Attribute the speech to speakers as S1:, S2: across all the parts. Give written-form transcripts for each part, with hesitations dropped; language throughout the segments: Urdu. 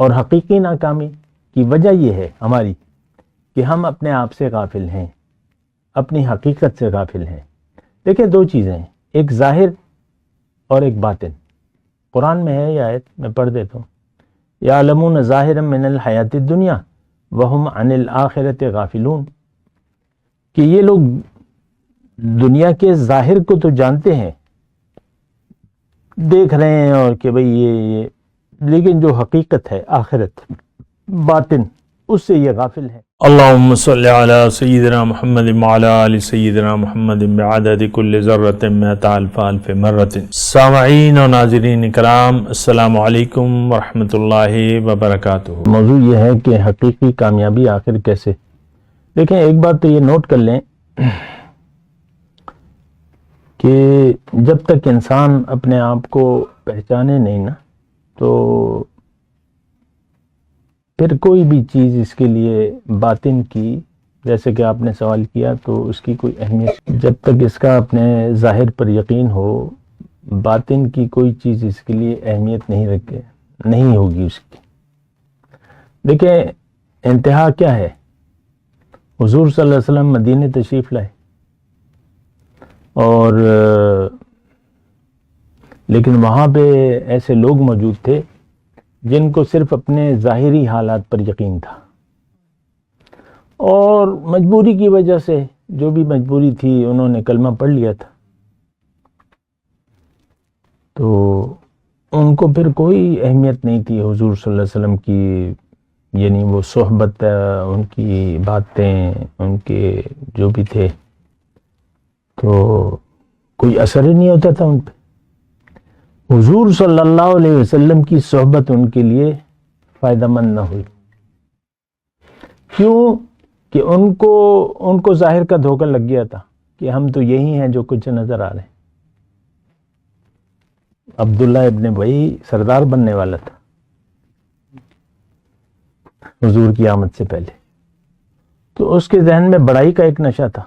S1: اور حقیقی ناکامی کی وجہ یہ ہے ہماری کہ ہم اپنے آپ سے غافل ہیں، اپنی حقیقت سے غافل ہیں۔ دیکھیں دو چیزیں ہیں، ایک ظاہر اور ایک باطن۔ قرآن میں ہے یہ آیت، میں پڑھ دیتا ہوں۔ یعلمون ظاہرا من الحیات الدنیا وہم عن الآخرۃ غافلون، کہ یہ لوگ دنیا کے ظاہر کو تو جانتے ہیں، دیکھ رہے ہیں اور کہ بھئی یہ لیکن جو حقیقت ہے آخرت، باطن، اس سے یہ غافل ہے۔
S2: اللہم صلی علی سیدنا محمد وعلی آل سیدنا محمد بعدد کل ذرۃ مئۃ الف الف مرۃ۔ سامعین و ناظرین کرام، السلام علیکم ورحمۃ اللہ وبرکاتہ۔
S1: موضوع یہ ہے کہ حقیقی کامیابی آخر کیسے۔ دیکھیں ایک بات تو یہ نوٹ کر لیں کہ جب تک انسان اپنے آپ کو پہچانے نہیں نا، تو پھر کوئی بھی چیز اس کے لیے باطن کی، جیسے کہ آپ نے سوال کیا، تو اس کی کوئی اہمیت، جب تک اس کا اپنے ظاہر پر یقین ہو، باطن کی کوئی چیز اس کے لیے اہمیت نہیں ہوگی اس کی۔ دیکھیں انتہا کیا ہے، حضور صلی اللہ علیہ وسلم مدینے تشریف لائے، اور لیکن وہاں پہ ایسے لوگ موجود تھے جن کو صرف اپنے ظاہری حالات پر یقین تھا، اور مجبوری کی وجہ سے، جو بھی مجبوری تھی، انہوں نے کلمہ پڑھ لیا تھا، تو ان کو پھر کوئی اہمیت نہیں تھی حضور صلی اللہ علیہ وسلم کی، یعنی وہ صحبت، ان کی باتیں، ان کے جو بھی تھے، تو کوئی اثر ہی نہیں ہوتا تھا ان پہ۔ حضور صلی اللہ علیہ وسلم کی صحبت ان کے لیے فائدہ مند نہ ہوئی۔ کیوں؟ کہ ان کو ظاہر کا دھوکہ لگ گیا تھا کہ ہم تو یہی ہیں جو کچھ نظر آ رہے ہیں۔ عبداللہ ابن ابی سردار بننے والا تھا حضور کی آمد سے پہلے، تو اس کے ذہن میں بڑائی کا ایک نشہ تھا،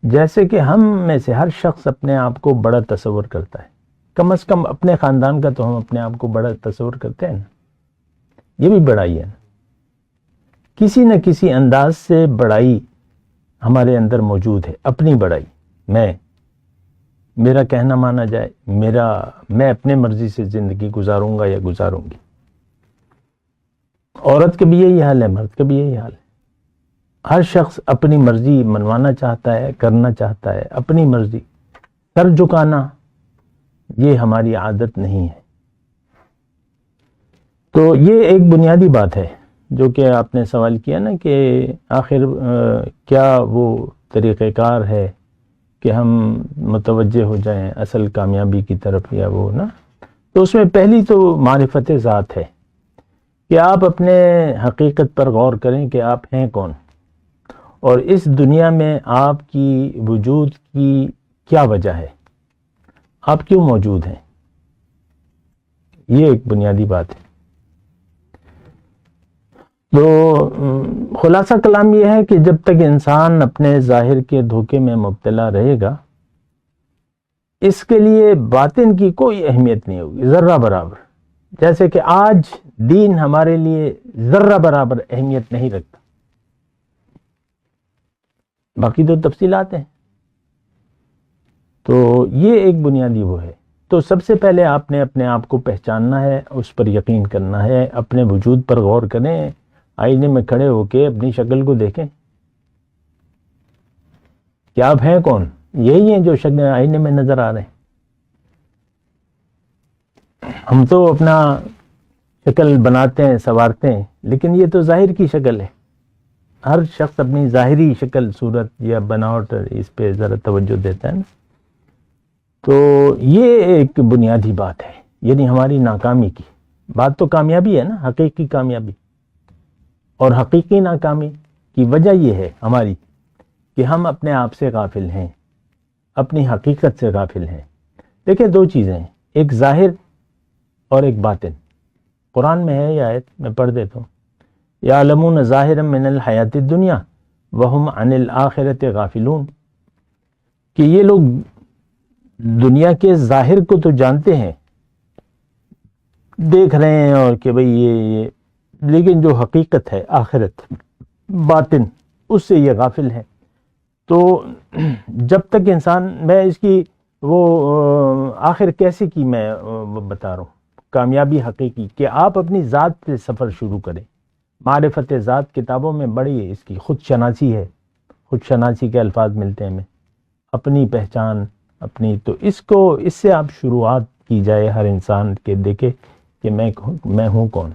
S1: جیسے کہ ہم میں سے ہر شخص اپنے آپ کو بڑا تصور کرتا ہے، کم از کم اپنے خاندان کا تو ہم اپنے آپ کو بڑا تصور کرتے ہیں نا، یہ بھی بڑائی ہے نا، کسی نہ کسی انداز سے بڑائی ہمارے اندر موجود ہے، اپنی بڑائی، میرا کہنا مانا جائے، میں اپنے مرضی سے زندگی گزاروں گا یا گزاروں گی۔ عورت کا بھی یہی حال ہے، مرد کا بھی یہی حال ہے، ہر شخص اپنی مرضی منوانا چاہتا ہے، کرنا چاہتا ہے، اپنی مرضی، سر جھکانا یہ ہماری عادت نہیں ہے۔ تو یہ ایک بنیادی بات ہے جو کہ آپ نے سوال کیا نا کہ آخر کیا وہ طریقہ کار ہے کہ ہم متوجہ ہو جائیں اصل کامیابی کی طرف، یا وہ نا، تو اس میں پہلی تو معرفت ذات ہے کہ آپ اپنے حقیقت پر غور کریں کہ آپ ہیں کون، اور اس دنیا میں آپ کی وجود کی کیا وجہ ہے، آپ کیوں موجود ہیں، یہ ایک بنیادی بات ہے۔ تو خلاصہ کلام یہ ہے کہ جب تک انسان اپنے ظاہر کے دھوکے میں مبتلا رہے گا، اس کے لیے باطن کی کوئی اہمیت نہیں ہوگی، ذرہ برابر، جیسے کہ آج دین ہمارے لیے ذرہ برابر اہمیت نہیں رکھتا، باقی تو تفصیلات ہیں۔ تو یہ ایک بنیادی وہ ہے۔ تو سب سے پہلے آپ نے اپنے آپ کو پہچاننا ہے، اس پر یقین کرنا ہے، اپنے وجود پر غور کریں، آئینے میں کھڑے ہو کے اپنی شکل کو دیکھیں کہ آپ ہیں کون، یہی ہیں جو شکل آئینے میں نظر آ رہے ہیں۔ ہم تو اپنا شکل بناتے ہیں، سنوارتے ہیں، لیکن یہ تو ظاہر کی شکل ہے۔ ہر شخص اپنی ظاہری شکل، صورت یا بناوٹ، اس پہ ذرا توجہ دیتا ہے نا۔ تو یہ ایک بنیادی بات ہے، یعنی ہماری ناکامی کی بات تو کامیابی ہے نا، حقیقی کامیابی، اور حقیقی ناکامی کی وجہ یہ ہے ہماری کہ ہم اپنے آپ سے غافل ہیں، اپنی حقیقت سے غافل ہیں۔ دیکھیں دو چیزیں ہیں، ایک ظاہر اور ایک باطن۔ قرآن میں ہے یہ آیت، میں پڑھ دیتا ہوں۔ یعلمون ظاہرا من الحیات الدنیا وہم عن الآخرۃ غافلون، کہ یہ لوگ دنیا کے ظاہر کو تو جانتے ہیں، دیکھ رہے ہیں اور کہ بھئی یہ لیکن جو حقیقت ہے آخرت باطن اس سے یہ غافل ہے. تو جب تک انسان، میں اس کی وہ آخر کیسے کی میں بتا رہا ہوں، کامیابی حقیقی کہ آپ اپنی ذات سے سفر شروع کریں. معرفت ذات کتابوں میں بڑی اس کی خود شناسی ہے، خود شناسی کے الفاظ ملتے ہیں ہمیں، اپنی پہچان اپنی. تو اس سے آپ شروعات کی جائے ہر انسان کے، دیکھے کہ میں ہوں کون.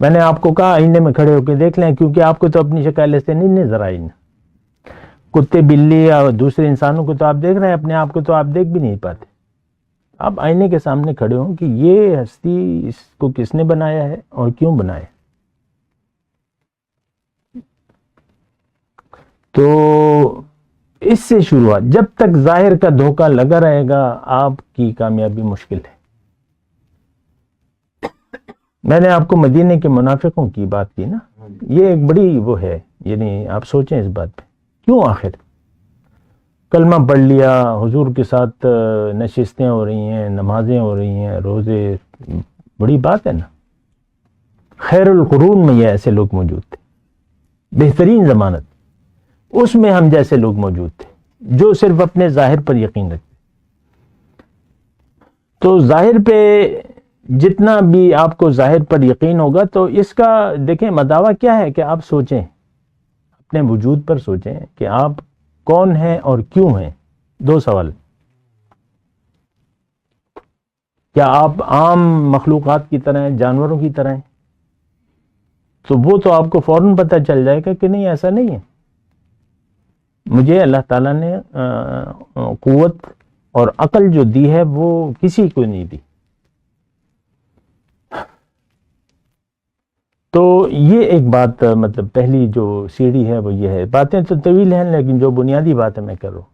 S1: میں نے آپ کو کہا آئینے میں کھڑے ہو کے دیکھ لیں، کیونکہ آپ کو تو اپنی شکل ایسے نہیں نظر آئی نا. کتے بلی یا دوسرے انسانوں کو تو آپ دیکھ رہے ہیں، اپنے آپ کو تو آپ دیکھ بھی نہیں پاتے. آپ آئینے کے سامنے کھڑے ہوں کہ یہ ہستی، اس کو کس نے بنایا ہے اور کیوں بنایا. تو اس سے شروعات، جب تک ظاہر کا دھوکہ لگا رہے گا آپ کی کامیابی مشکل ہے. میں نے آپ کو مدینے کے منافقوں کی بات کی نا، یہ ایک بڑی وہ ہے، یعنی آپ سوچیں اس بات پہ. کیوں؟ آخر کلمہ پڑھ لیا، حضور کے ساتھ نشستیں ہو رہی ہیں، نمازیں ہو رہی ہیں، روزے، بڑی بات ہے نا. خیر القرون میں یہ ایسے لوگ موجود تھے، بہترین ضمانت، اس میں ہم جیسے لوگ موجود تھے جو صرف اپنے ظاہر پر یقین رکھتے. تو ظاہر پہ جتنا بھی آپ کو ظاہر پر یقین ہوگا تو اس کا دیکھیں مداوع کیا ہے کہ آپ سوچیں، اپنے وجود پر سوچیں کہ آپ کون ہیں اور کیوں ہیں. دو سوال. کیا آپ عام مخلوقات کی طرح ہیں، جانوروں کی طرح ہیں؟ تو وہ تو آپ کو فوراً پتہ چل جائے گا کہ نہیں، ایسا نہیں ہے. مجھے اللہ تعالیٰ نے قوت اور عقل جو دی ہے وہ کسی کو نہیں دی. تو یہ ایک بات، مطلب پہلی جو سیڑھی ہے وہ یہ ہے. باتیں تو طویل ہیں لیکن جو بنیادی بات ہے میں کر رہا ہوں.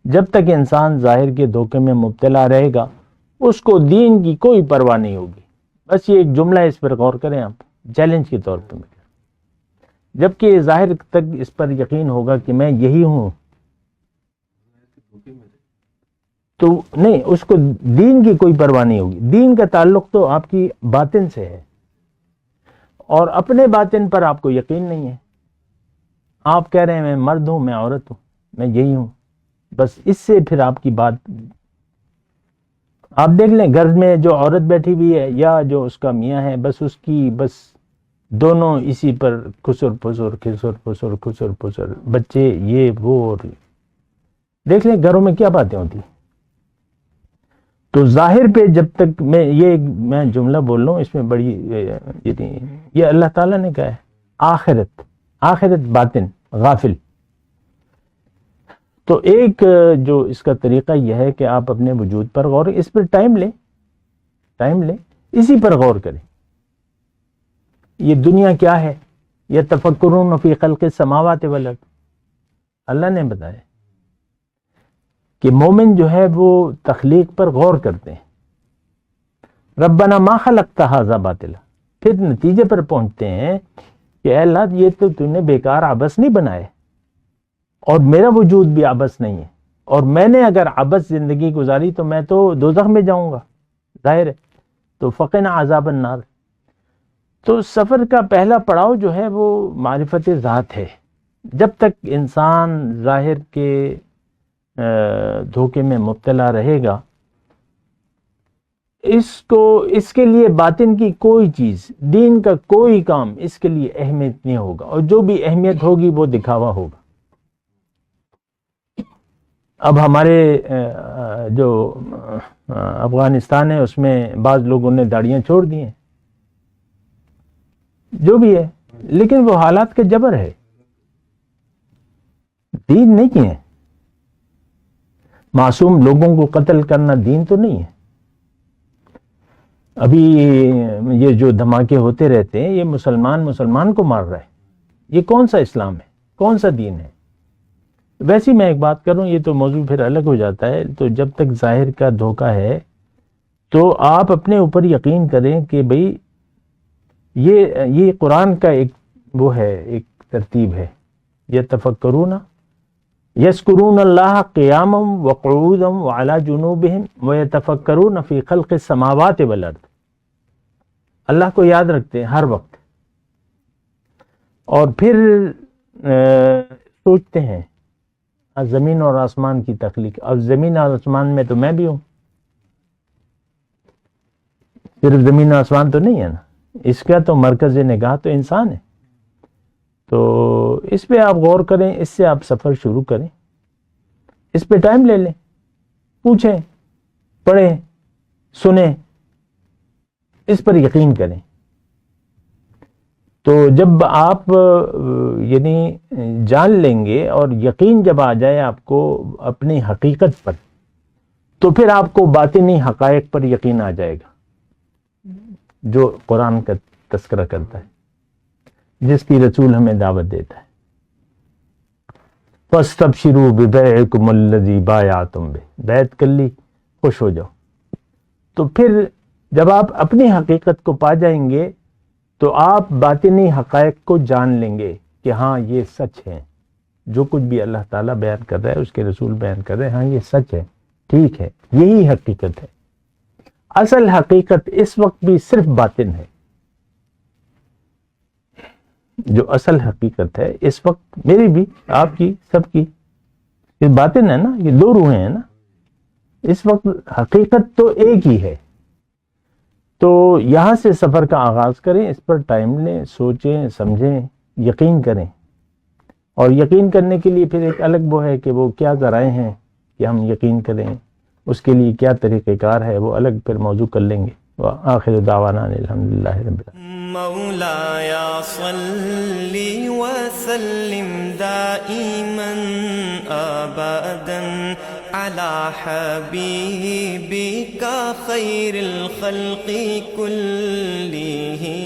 S1: جب تک انسان ظاہر کے دھوکے میں مبتلا رہے گا اس کو دین کی کوئی پرواہ نہیں ہوگی. بس یہ ایک جملہ ہے، اس پر غور کریں آپ، چیلنج کے طور پہ. جبکہ ظاہر تک اس پر یقین ہوگا کہ میں یہی ہوں، تو نہیں، اس کو دین کی کوئی پرواہ نہیں ہوگی. دین کا تعلق تو آپ کی باطن سے ہے، اور اپنے باطن پر آپ کو یقین نہیں ہے. آپ کہہ رہے ہیں میں مرد ہوں، میں عورت ہوں، میں یہی ہوں. بس اس سے پھر آپ کی بات، آپ دیکھ لیں گھر میں جو عورت بیٹھی ہوئی ہے یا جو اس کا میاں ہے، بس اس کی بس دونوں اسی پر خسر پسر خسر پسر خسر پسر، بچے یہ وہ، اور دیکھ لیں گھروں میں کیا باتیں ہوتی. تو ظاہر پہ جب تک میں جملہ بول رہا ہوں، اس میں بڑی یہ اللہ تعالیٰ نے کہا ہے آخرت باطن غافل. تو ایک جو اس کا طریقہ یہ ہے کہ آپ اپنے وجود پر غور، اس پر ٹائم لیں، اسی پر غور کریں. یہ دنیا کیا ہے؟ یہ تفکرون فی خلق السماوات والارض. اللہ نے بتایا کہ مومن جو ہے وہ تخلیق پر غور کرتے ہیں. ربنا ما خلقت ھذا باطلا، پھر نتیجے پر پہنچتے ہیں کہ اے اللہ یہ تو تو نے بیکار عبث نہیں بنائے، اور میرا وجود بھی عبث نہیں ہے، اور میں نے اگر عبث زندگی گزاری تو میں تو دوزخ میں جاؤں گا، ظاہر ہے. تو فقنا عذاب النار. تو سفر کا پہلا پڑاؤ جو ہے وہ معرفت ذات ہے. جب تک انسان ظاہر کے دھوکے میں مبتلا رہے گا، اس کے لیے باطن کی کوئی چیز، دین کا کوئی کام اس کے لیے اہمیت نہیں ہوگا، اور جو بھی اہمیت ہوگی وہ دکھاوا ہوگا. اب ہمارے جو افغانستان ہے اس میں بعض لوگوں نے داڑیاں چھوڑ دی ہیں، جو بھی ہے، لیکن وہ حالات کا جبر ہے، دین نہیں ہے. معصوم لوگوں کو قتل کرنا دین تو نہیں ہے. ابھی یہ جو دھماکے ہوتے رہتے ہیں، یہ مسلمان کو مار رہا ہے. یہ کون سا اسلام ہے؟ کون سا دین ہے؟ ویسے میں ایک بات کروں، یہ تو موضوع پھر الگ ہو جاتا ہے. تو جب تک ظاہر کا دھوکہ ہے تو آپ اپنے اوپر یقین کریں کہ بھئی یہ قرآن کا ایک وہ ہے، ایک ترتیب ہے. یتفکرون یذکرون اللہ قیاما وقعودا وعلی جنوبہم ویتفکرون فی خلق السماوات والارض. اللہ کو یاد رکھتے ہیں ہر وقت، اور پھر سوچتے ہیں زمین اور آسمان کی تخلیق. اب زمین اور آسمان میں تو میں بھی ہوں, صرف زمین و آسمان تو نہیں ہے نا, اس کا تو مرکز نگاہ تو انسان ہے. تو اس پہ آپ غور کریں, اس سے آپ سفر شروع کریں, اس پہ ٹائم لے لیں, پوچھیں, پڑھیں, سنیں, اس پر یقین کریں. تو جب آپ یعنی جان لیں گے اور یقین جب آ جائے آپ کو اپنی حقیقت پر, تو پھر آپ کو باطنی حقائق پر یقین آ جائے گا جو قرآن کا تذکرہ کرتا ہے, جس کی رسول ہمیں دعوت دیتا ہے. فَاسْتَبْشِرُوا بِبَيْعِكُمُ الَّذِي بَایَعْتُمْ بِهِ, بیعت کر لی, خوش ہو جاؤ. تو پھر جب آپ اپنی حقیقت کو پا جائیں گے تو آپ باطنی حقائق کو جان لیں گے کہ ہاں یہ سچ ہے, جو کچھ بھی اللہ تعالیٰ بیان کر رہا ہے, اس کے رسول بیان کر رہے ہیں, ہاں یہ سچ ہے, ٹھیک ہے, یہی حقیقت ہے. اصل حقیقت اس وقت بھی صرف باطن ہے. جو اصل حقیقت ہے اس وقت میری بھی, آپ کی, سب کی, یہ باطن ہے نا, یہ دو روحیں ہیں نا. اس وقت حقیقت تو ایک ہی ہے. تو یہاں سے سفر کا آغاز کریں, اس پر ٹائم لیں, سوچیں, سمجھیں, یقین کریں. اور یقین کرنے کے لیے پھر ایک الگ وہ ہے کہ وہ کیا ذرائع ہیں کہ ہم یقین کریں, اس کے لیے کیا طریقہ کار ہے, وہ الگ پھر موضوع کر لیں گے. وآخر دعوانا الحمدللہ رب العالمین.
S3: مولاي صل وسلم دائما ابدا على حبيبك خير الخلق كلهم.